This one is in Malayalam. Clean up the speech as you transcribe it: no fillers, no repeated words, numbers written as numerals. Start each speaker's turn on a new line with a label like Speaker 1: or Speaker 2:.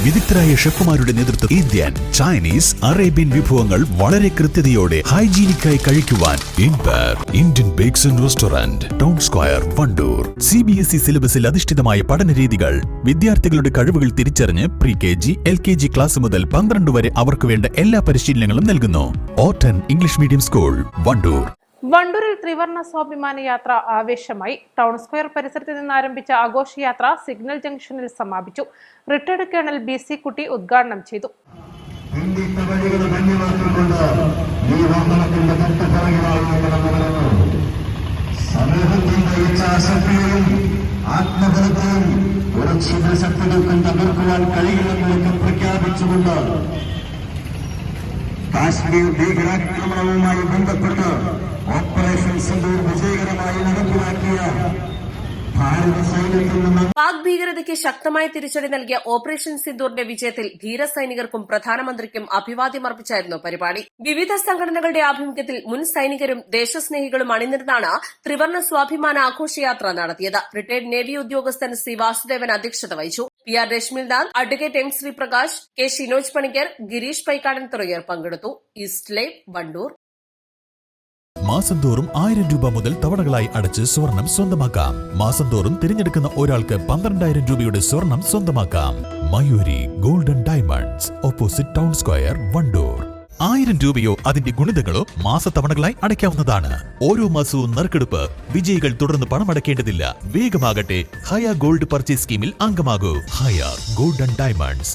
Speaker 1: വിദഗ്ധരായ ഷെഫുമാരുടെ നേതൃത്വം ഇന്ത്യൻ, ചൈനീസ്, അറേബ്യൻ വിഭവങ്ങൾ വളരെ കൃത്യതയോടെ ഹൈജീനിക്കായി കഴിക്കുവാൻ Indian bakes and restaurant, town square, Wandoor. CBSE സിലബസിൽ അധിഷ്ഠിതമായ പഠന രീതികൾ. വിദ്യാർത്ഥികളുടെ കഴിവുകൾ തിരിച്ചറിഞ്ഞ് pre-KG, LKG ക്ലാസ് മുതൽ 12 വരെ അവർക്ക് വേണ്ട എല്ലാ പരിശീലനങ്ങളും നൽകുന്നു. ഓട്ടൻ ഇംഗ്ലീഷ് മീഡിയം സ്കൂൾ, വണ്ടൂർ.
Speaker 2: വണ്ടൂരിൽ ത്രിവർണ്ണ സ്വാഭിമാന യാത്ര ആവേശമായി. ടൗൺ സ്ക്വയർ പരിസരത്ത് നിന്ന് ആരംഭിച്ച ആഘോഷയാത്ര സിഗ്നൽ ജംഗ്ഷനിൽ സമാപിച്ചു. റിട്ടയർഡ് കേണൽ BC കുട്ടി ഉദ്ഘാടനം ചെയ്തു.
Speaker 3: ആത്മബലത്തെയും ഉറച്ചിത ശക്തികൾക്കും തകർക്കുവാൻ കഴിയില്ലെന്ന് പ്രഖ്യാപിച്ചുകൊണ്ട് കാശ്മീർ ഭീകരാക്രമണവുമായി ബന്ധപ്പെട്ട് ഓപ്പറേഷൻ സിന്ദൂർ വിജയകരമായി നടപ്പിലാക്കിയ ഭാരത സൈന്യത്തിൽ നിന്ന്
Speaker 4: പാക് ഭീകരതയ്ക്ക് ശക്തമായ തിരിച്ചടി നൽകിയ ഓപ്പറേഷൻ സിന്ദൂറിന്റെ വിജയത്തിൽ ധീര സൈനികർക്കും പ്രധാനമന്ത്രിക്കും അഭിവാദ്യമർപ്പിച്ചായിരുന്നു പരിപാടി. വിവിധ സംഘടനകളുടെ ആഭിമുഖ്യത്തിൽ മുൻ സൈനികരും ദേശസ്നേഹികളും അണിനിരന്നാണ് ത്രിവർണ്ണ സ്വാഭിമാന ആഘോഷയാത്ര നടത്തിയത്. റിട്ടയർഡ് നേവി ഉദ്യോഗസ്ഥൻ C. വാസുദേവൻ അധ്യക്ഷത വഹിച്ചു. PR Rashmilnath, advocate M. Sreeprakash, K. Shinoj Panicker, Girish Paikkadan തുടങ്ങിയവർ പങ്കെടുത്തു. East live, Wandoor.
Speaker 1: മാസം തോറും 1000 രൂപ മുതൽ തവണകളായി അടച്ച് സ്വർണം സ്വന്തമാക്കാം. മാസം തോറും തിരഞ്ഞെടുക്കുന്ന ഒരാൾക്ക് 12,000 രൂപയുടെ സ്വർണം സ്വന്തമാക്കാം. Mayuri golden diamonds, opposite town square, Wandoor. 1000 രൂപയോ അതിന്റെ ഗുണിതങ്ങളോ മാസത്തവണകളായി അടയ്ക്കാവുന്നതാണ്. ഓരോ മാസവും നറുക്കെടുപ്പ്. വിജയികൾ തുടർന്ന് പണമടയ്ക്കേണ്ടതില്ല. വേഗമാകട്ടെ, ഹയ ഗോൾഡ് പർച്ചേസ് സ്കീമിൽ അംഗമാകൂ. ഹയ ഗോൾഡൻ ഡയമണ്ട്സ്.